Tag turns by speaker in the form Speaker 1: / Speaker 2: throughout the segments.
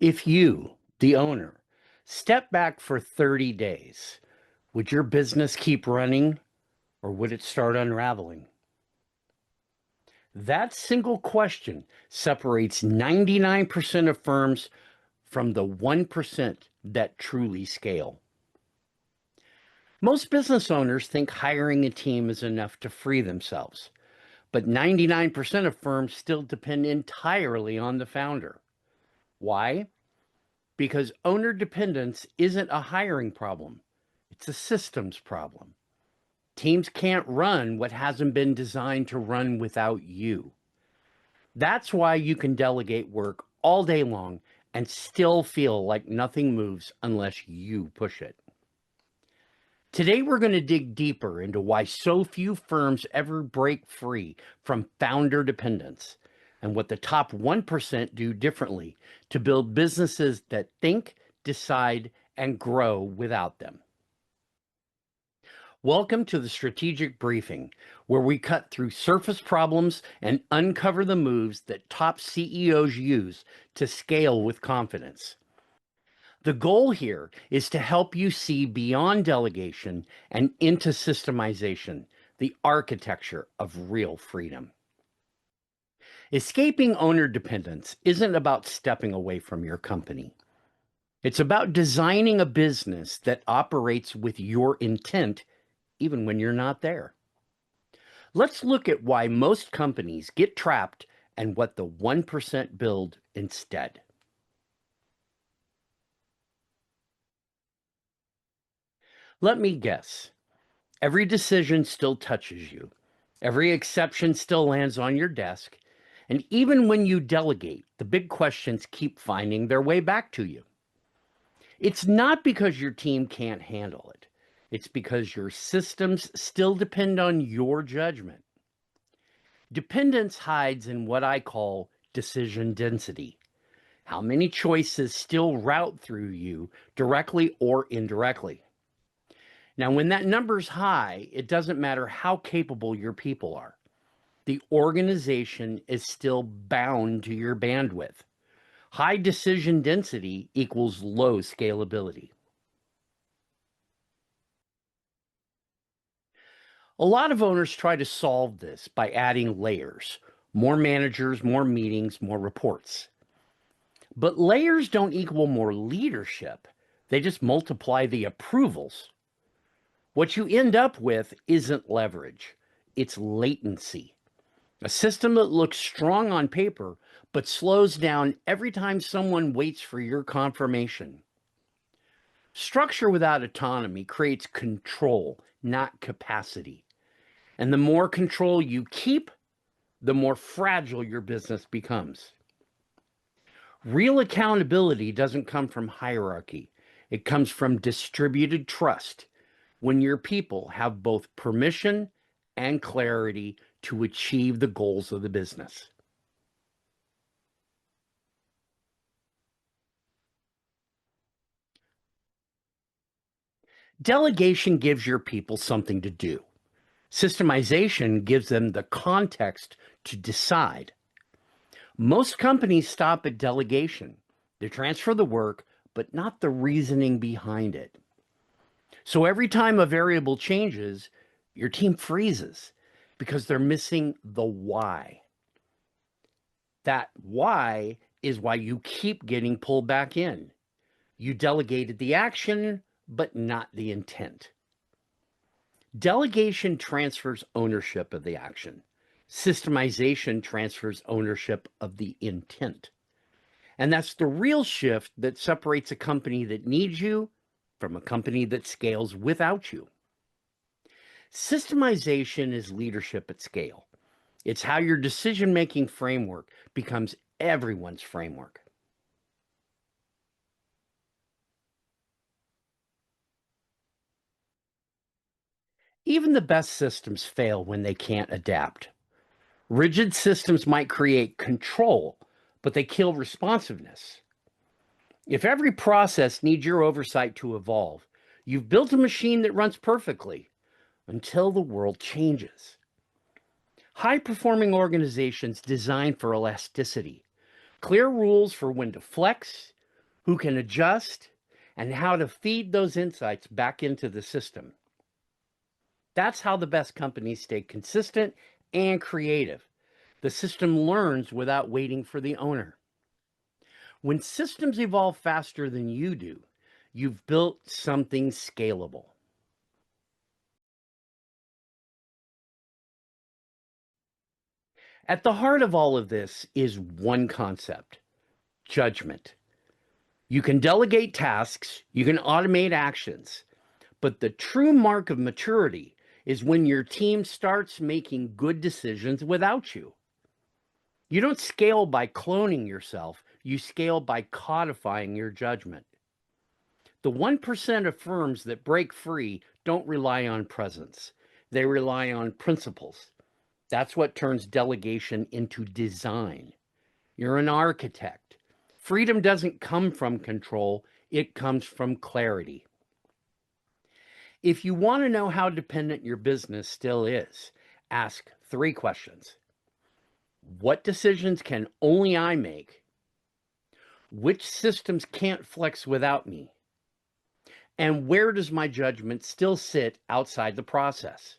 Speaker 1: If you, the owner, step back for 30 days, would your business keep running or would it start unraveling? That single question separates 99% of firms from the 1% that truly scale. Most business owners think hiring a team is enough to free themselves, but 99% of firms still depend entirely on the founder. Why? Because owner dependence isn't a hiring problem, it's a systems problem. Teams can't run what hasn't been designed to run without you. That's why you can delegate work all day long and still feel like nothing moves unless you push it. Today, we're going to dig deeper into why so few firms ever break free from founder dependence and what the top 1% do differently to build businesses that think, decide, and grow without them. Welcome to the Strategic Briefing, where we cut through surface problems and uncover the moves that top CEOs use to scale with confidence. The goal here is to help you see beyond delegation and into systemization, the architecture of real freedom. Escaping owner dependence isn't about stepping away from your company. It's about designing a business that operates with your intent even when you're not there. Let's look at why most companies get trapped and what the 1% build instead. Let me guess. Every decision still touches you. Every exception still lands on your desk. And even when you delegate, the big questions keep finding their way back to you. It's not because your team can't handle it. It's because your systems still depend on your judgment. Dependence hides in what I call decision density. How many choices still route through you directly or indirectly? Now, when that number's high, it doesn't matter how capable your people are. The organization is still bound to your bandwidth. High decision density equals low scalability. A lot of owners try to solve this by adding layers, more managers, more meetings, more reports. But layers don't equal more leadership. They just multiply the approvals. What you end up with isn't leverage, it's latency. A system that looks strong on paper, but slows down every time someone waits for your confirmation. Structure without autonomy creates control, not capacity. And the more control you keep, the more fragile your business becomes. Real accountability doesn't come from hierarchy. It comes from distributed trust, when your people have both permission and clarity to achieve the goals of the business. Delegation gives your people something to do. Systemization gives them the context to decide. Most companies stop at delegation. They transfer the work, but not the reasoning behind it. So every time a variable changes, your team freezes because they're missing the why. That why is why you keep getting pulled back in. You delegated the action, but not the intent. Delegation transfers ownership of the action. Systemization transfers ownership of the intent. And that's the real shift that separates a company that needs you from a company that scales without you. Systemization is leadership at scale. It's how your decision-making framework becomes everyone's framework. Even the best systems fail when they can't adapt. Rigid systems might create control, but they kill responsiveness. If every process needs your oversight to evolve, you've built a machine that runs perfectly until the world changes. High-performing organizations design for elasticity, clear rules for when to flex, who can adjust, and how to feed those insights back into the system. That's how the best companies stay consistent and creative. The system learns without waiting for the owner. When systems evolve faster than you do, you've built something scalable. At the heart of all of this is one concept: judgment. You can delegate tasks, you can automate actions, but the true mark of maturity is when your team starts making good decisions without you. You don't scale by cloning yourself, you scale by codifying your judgment. The 1% of firms that break free don't rely on presence, they rely on principles. That's what turns delegation into design. You're an architect. Freedom doesn't come from control, it comes from clarity. If you want to know how dependent your business still is, ask 3 questions. What decisions can only I make? Which systems can't flex without me? And where does my judgment still sit outside the process?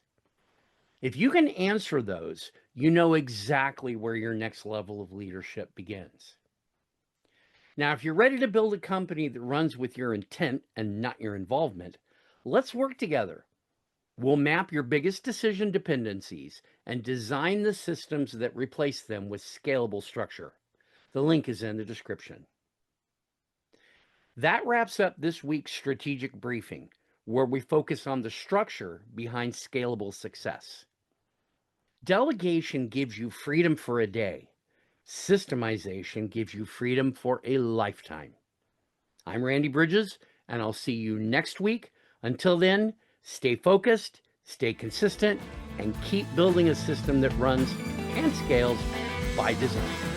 Speaker 1: If you can answer those, you know exactly where your next level of leadership begins. Now, if you're ready to build a company that runs with your intent and not your involvement, let's work together. We'll map your biggest decision dependencies and design the systems that replace them with scalable structure. The link is in the description. That wraps up this week's strategic briefing, where we focus on the structure behind scalable success. Delegation gives you freedom for a day. Systemization gives you freedom for a lifetime. I'm Randy Bridges, and I'll see you next week. Until then, stay focused, stay consistent, and keep building a system that runs and scales by design.